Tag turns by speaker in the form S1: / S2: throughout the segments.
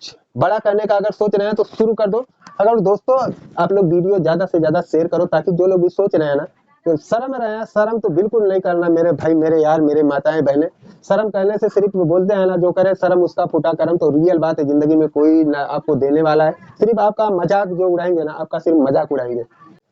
S1: कुछ बड़ा करने का अगर सोच रहे हैं तो शुरू कर दो। अगर दोस्तों आप लोग वीडियो ज्यादा से ज्यादा शेयर करो, ताकि जो लोग भी सोच रहे हैं ना तो शर्म रहे हैं, शर्म तो बिल्कुल नहीं करना मेरे भाई, मेरे यार, मेरे माताएं बहनें। शर्म करने से सिर्फ वो बोलते हैं ना, जो करे शर्म उसका फूटा करम। तो रियल बात है, जिंदगी में कोई ना आपको देने वाला है, सिर्फ आपका मजाक जो उड़ाएंगे ना, आपका सिर्फ मजाक उड़ाएंगे।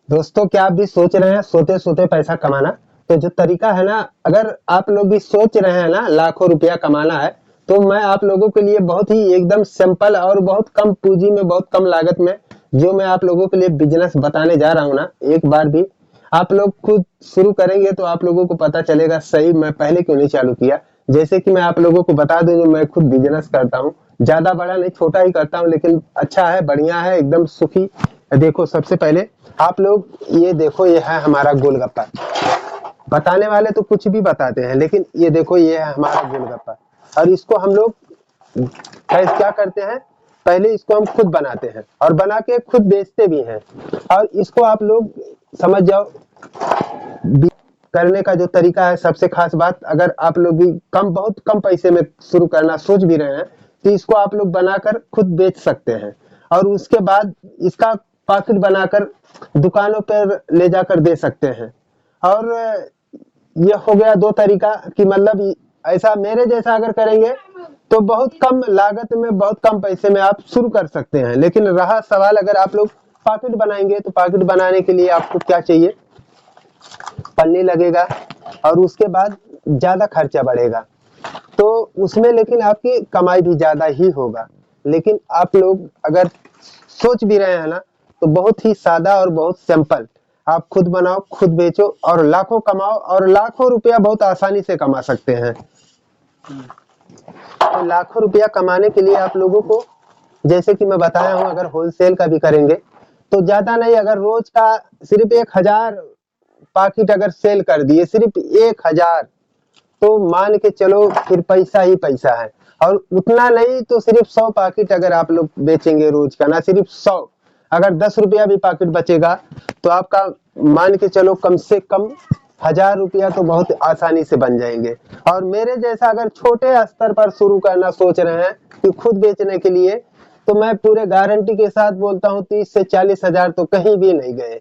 S1: दोस्तों क्या आप भी सोच रहे हैं सोते सोते पैसा कमाना? तो जो तरीका है ना, अगर आप लोग भी सोच रहे हैं ना लाखों रुपया कमाना है, तो मैं आप लोगों के लिए बहुत ही एकदम सिंपल और बहुत कम पूंजी में, बहुत कम लागत में जो मैं आप लोगों के लिए बिजनेस बताने जा रहा हूँ ना, एक बार भी आप लोग खुद शुरू करेंगे तो आप लोगों को पता चलेगा सही मैं पहले क्यों नहीं चालू किया। जैसे कि मैं आप लोगों को बता दूं, जो मैं खुद बिजनेस करता हूँ, ज्यादा बड़ा नहीं छोटा ही करता हूँ, लेकिन अच्छा है, बढ़िया है, एकदम सुखी। देखो सबसे पहले आप लोग ये देखो, ये है हमारा गोलगप्पा। बताने वाले तो कुछ भी बताते हैं, लेकिन ये देखो ये है हमारा गोलगप्पा। और इसको हम लोग क्या करते हैं, पहले इसको हम खुद बनाते हैं और बना के खुद बेचते भी हैं। और इसको आप लोग समझ जाओ, करने का जो तरीका है, सबसे खास बात, अगर आप लोग भी बहुत कम पैसे में शुरू करना सोच भी रहे हैं, तो इसको आप लोग बनाकर खुद बेच सकते हैं। और उसके बाद इसका पैकेट बनाकर दुकानों पर ले जाकर दे सकते हैं। और ये हो गया दो तरीका कि मतलब ऐसा मेरे जैसा अगर करेंगे तो बहुत कम लागत में, बहुत कम पैसे में आप शुरू कर सकते हैं। लेकिन रहा सवाल, अगर आप लोग पैकेट बनाएंगे, तो पैकेट बनाने के लिए आपको क्या चाहिए, पन्नी लगेगा, और उसके बाद ज्यादा खर्चा बढ़ेगा, तो उसमें लेकिन आपकी कमाई भी ज्यादा ही होगा। लेकिन आप लोग अगर सोच भी रहे हैं ना, तो बहुत ही सादा और बहुत सिंपल, आप खुद बनाओ, खुद बेचो और लाखों कमाओ, और लाखों रुपया बहुत आसानी से कमा सकते हैं। तो लाखों रुपया कमाने के लिए आप लोगों को, जैसे कि मैं बताया हूं, अगर होलसेल का भी करेंगे तो ज्यादा नहीं, अगर रोज का सिर्फ 1000 पैकेट अगर सेल कर दिए, सिर्फ 1000, तो मान के चलो फिर पैसा ही पैसा है। और उतना नहीं तो सिर्फ 100 पैकेट अगर आप लोग बेचेंगे रोज का, ना सिर्फ 100, अगर 10 रुपया भी पैकेट बचेगा, तो आपका मान के चलो कम से कम 1000 रुपया तो बहुत आसानी से बन जाएंगे। और मेरे जैसा अगर छोटे स्तर पर शुरू करना सोच रहे हैं कि खुद बेचने के लिए, तो मैं पूरे गारंटी के साथ बोलता हूँ 30 से 40 हजार तो कहीं भी नहीं गए।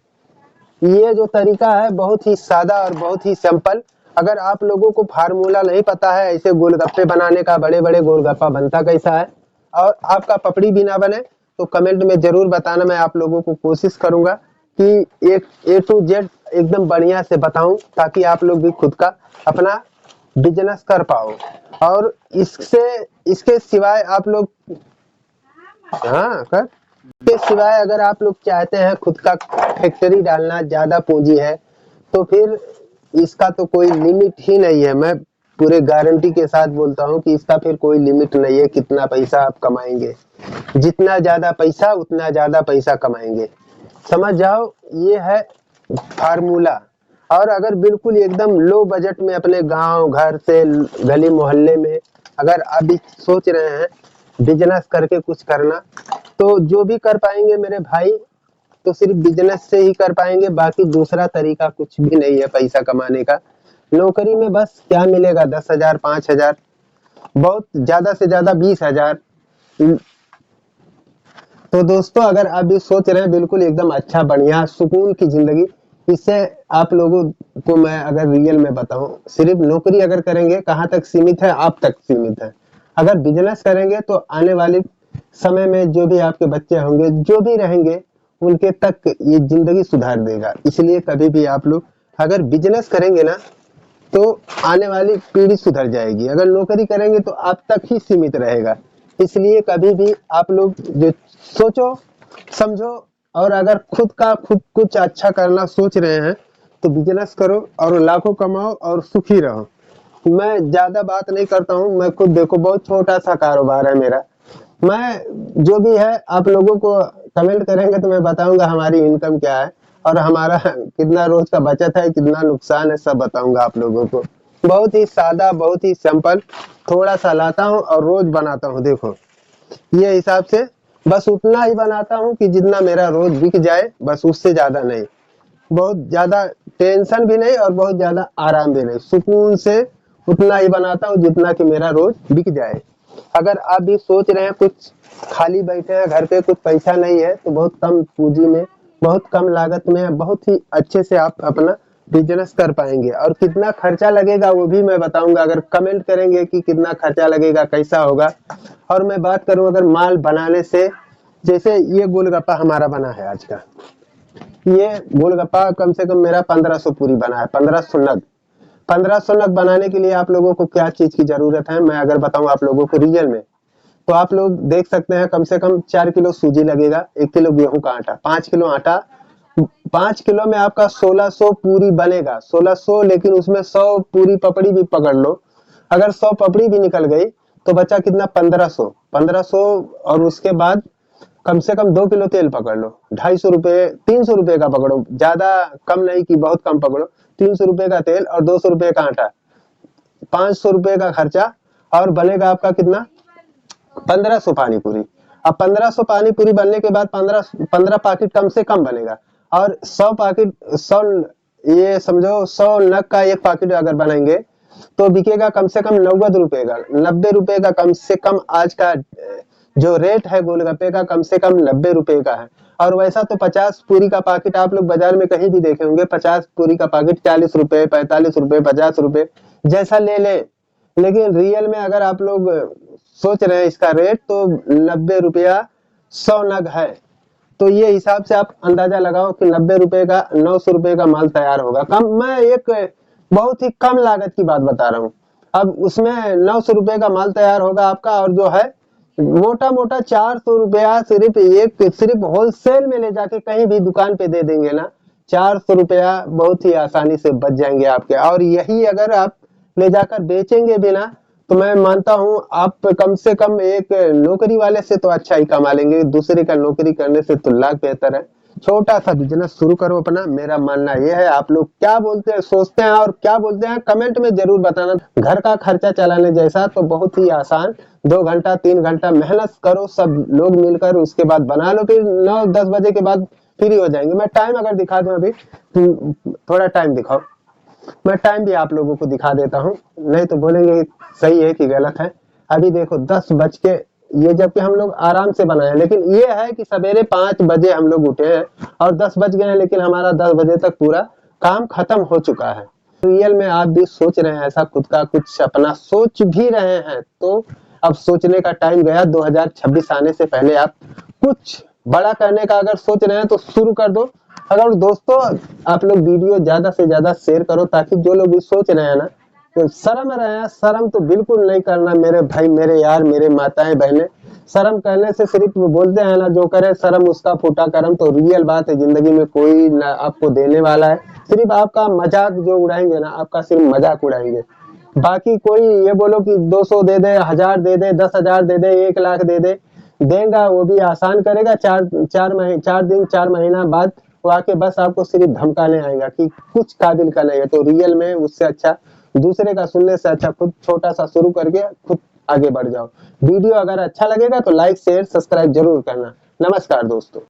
S1: ये जो तरीका है बहुत ही सादा और बहुत ही सिंपल। अगर आप लोगों को फार्मूला नहीं पता है ऐसे गोलगप्पे बनाने का, बड़े बड़े गोलगप्पा बनता कैसा है, और आपका पपड़ी भी ना बने, तो कमेंट में जरूर बताना। मैं आप लोगों को कोशिश करूंगा कि एक A to Z एकदम बढ़िया से बताऊं, ताकि आप लोग भी खुद का अपना बिजनेस कर पाओ। और इसके सिवाय आप लोग, हाँ कर, इसके सिवाय अगर आप लोग चाहते हैं खुद का फैक्ट्री डालना, ज्यादा पूंजी है, तो फिर इसका तो कोई लिमिट ही नहीं है। मैं पूरे गारंटी के साथ बोलता हूँ कि इसका फिर कोई लिमिट नहीं है, कितना पैसा आप कमाएंगे, जितना ज्यादा पैसा उतना ज्यादा पैसा कमाएंगे, समझ जाओ, ये है फार्मूला। और अगर बिल्कुल एकदम लो बजट में अपने गांव घर से गली मोहल्ले में अगर अभी सोच रहे हैं बिजनेस करके कुछ करना, तो जो भी कर पाएंगे मेरे भाई, तो सिर्फ बिजनेस से ही कर पाएंगे, बाकी दूसरा तरीका कुछ भी नहीं है पैसा कमाने का। नौकरी में बस क्या मिलेगा, 10,000 5,000, बहुत ज्यादा से ज्यादा 20,000। तो दोस्तों अगर आप भी सोच रहे हैं बिल्कुल एकदम अच्छा बढ़िया सुकून की जिंदगी, इससे आप लोगों को मैं अगर रियल में बताऊं, सिर्फ नौकरी अगर करेंगे कहाँ तक सीमित है, आप तक सीमित है। अगर बिजनेस करेंगे तो आने वाले समय में जो भी आपके बच्चे होंगे, जो भी रहेंगे, उनके तक ये जिंदगी सुधार देगा। इसलिए कभी भी आप लोग अगर बिजनेस करेंगे ना, तो आने वाली पीढ़ी सुधर जाएगी। अगर नौकरी करेंगे तो आप तक ही सीमित रहेगा। इसलिए कभी भी आप लोग जो सोचो समझो, और अगर खुद कुछ अच्छा करना सोच रहे हैं, तो बिजनेस करो और लाखों कमाओ और सुखी रहो। मैं ज्यादा बात नहीं करता हूँ, मैं खुद देखो बहुत छोटा सा कारोबार है मेरा। मैं जो भी है आप लोगों को कमेंट करेंगे तो मैं बताऊंगा हमारी इनकम क्या है, और हमारा कितना रोज का बचत है, कितना नुकसान है, सब बताऊंगा आप लोगों को। बहुत ही सादा, बहुत ही सिंपल, थोड़ा सा लाता हूँ और रोज बनाता हूँ। देखो ये हिसाब से बस उतना ही बनाता हूँ कि जितना मेरा रोज बिक जाए, बस उससे ज्यादा नहीं। बहुत ज्यादा टेंशन भी नहीं और बहुत ज्यादा आराम भी नहीं, सुकून से उतना ही बनाता हूँ जितना कि मेरा रोज बिक जाए। अगर आप भी सोच रहे हैं कुछ खाली बैठे हैं घर पे, कुछ पैसा नहीं है, तो बहुत कम पूंजी में, बहुत कम लागत में बहुत ही अच्छे से आप अपना बिजनेस कर पाएंगे। और कितना खर्चा लगेगा वो भी मैं बताऊंगा, अगर कमेंट करेंगे कि कितना खर्चा लगेगा, कैसा होगा। और मैं बात करूं अगर माल बनाने से, जैसे ये गोलगप्पा हमारा बना है आज का, ये गोलगप्पा कम से कम मेरा 1500 पूरी बना है, 1500 नग। 1500 नग बनाने के लिए आप लोगों को क्या चीज की जरूरत है, मैं अगर बताऊं आप लोगों को रियल में, तो आप लोग देख सकते हैं कम से कम 4 किलो सूजी लगेगा, 1 किलो गेहूं का आटा, 5 किलो आटा। 5 किलो में आपका 1600 पूरी बनेगा, 1600, लेकिन उसमें 100 पूरी पपड़ी भी पकड़ लो। अगर 100 पपड़ी भी निकल गई तो बचा कितना, 1500। 1500 और उसके बाद कम से कम 2 किलो तेल पकड़ लो, 250 रुपए, 300 रुपए का पकड़ो, ज्यादा कम नहीं कि बहुत कम पकड़ो। 300 रुपए का तेल और 200 रुपए का आटा, 500 रुपए का खर्चा, और बनेगा आपका कितना, 1500 पानी पूरी। अब 1500 पानी पूरी बनने के बाद 15 पैकेट कम से कम बनेगा। और 100 पैकेट, 100, ये समझो 100 नग का एक पैकेट अगर बनाएंगे तो बिकेगा कम से कम 90 रुपए का, 90 रुपए का कम से कम। आज का जो रेट है गोलगप्पे का, कम से कम 90 रुपए का है। और वैसा तो 50 पूरी का पैकेट आप लोग बाजार में कहीं भी देखे होंगे, 50 पूरी का पैकेट 40 रुपए, 45 रुपए, 50 रुपए, जैसा ले ले। लेकिन रियल में अगर आप लोग सोच रहे हैं इसका रेट, तो 90 रुपया 100 नग है। तो ये हिसाब से आप अंदाजा लगाओ कि 90 रुपए का 900 रुपए का माल तैयार होगा। कम, मैं एक बहुत ही कम लागत की बात बता रहा हूँ। अब उसमें 900 रुपए का माल तैयार होगा आपका, और जो है मोटा मोटा 400 रुपया सिर्फ होलसेल में ले जाके कहीं भी दुकान पे दे देंगे ना, 400 रुपया बहुत ही आसानी से बच जाएंगे आपके। और यही अगर आप ले जाकर बेचेंगे भी ना, तो मैं मानता हूं आप कम से कम एक नौकरी वाले से तो अच्छा ही कमा लेंगे, दूसरे का नौकरी करने से तो लाख बेहतर है। छोटा सा बिजनेस शुरू करो अपना, मेरा मानना यह है। आप लोग क्या बोलते हैं, सोचते हैं और क्या बोलते हैं, कमेंट में जरूर बताना। घर का खर्चा चलाने जैसा तो बहुत ही आसान, 2 घंटा 3 घंटा मेहनत करो सब लोग मिलकर, उसके बाद बना लो, फिर 9-10 बजे के बाद फ्री हो जाएंगे। मैं टाइम अगर दिखा दूं अभी, थोड़ा टाइम दिखाओ, मैं टाइम भी आप लोगों को दिखा देता हूँ, नहीं तो बोलेंगे सही है कि गलत है। अभी देखो 10 बज के, ये जबकि हम लोग आराम से बनाए, लेकिन ये है कि सवेरे 5 बजे हम लोग उठे हैं और 10 बज गए हैं, लेकिन हमारा 10 बजे तक पूरा काम खत्म हो चुका है। रियल में आप भी सोच रहे हैं ऐसा, खुद का कुछ अपना सोच भी रहे हैं, तो अब सोचने का टाइम गया। 2026 आने से पहले आप कुछ बड़ा करने का अगर सोच रहे हैं तो शुरू कर दो। अगर दोस्तों आप लोग वीडियो ज्यादा से ज्यादा शेयर करो, ताकि जो लोग भी सोच रहे हैं ना, तो शर्म रहे हैं, शर्म तो बिल्कुल नहीं करना मेरे भाई, मेरे यार, मेरे माताएं बहनें। शर्म करने से सिर्फ वो बोलते हैं ना, जो करे शर्म उसका फूटा करम। तो रियल बात है, जिंदगी में कोई ना आपको देने वाला है, सिर्फ आपका मजाक जो उड़ाएंगे ना, आपका सिर्फ मजाक उड़ाएंगे। बाकी कोई ये बोलो कि 200 दे दे, 1000 दे दे, 10,000 दे दे, 1 लाख दे दे, देगा वो भी आसान करेगा। 4 दिन 4 महीना बाद वो आके बस आपको सिर्फ धमकाने आएगा कि कुछ काबिल का नहीं है। तो रियल में उससे अच्छा, दूसरे का सुनने से अच्छा, खुद छोटा सा शुरू करके खुद आगे बढ़ जाओ। वीडियो अगर अच्छा लगेगा तो लाइक शेयर सब्सक्राइब जरूर करना। नमस्कार दोस्तों।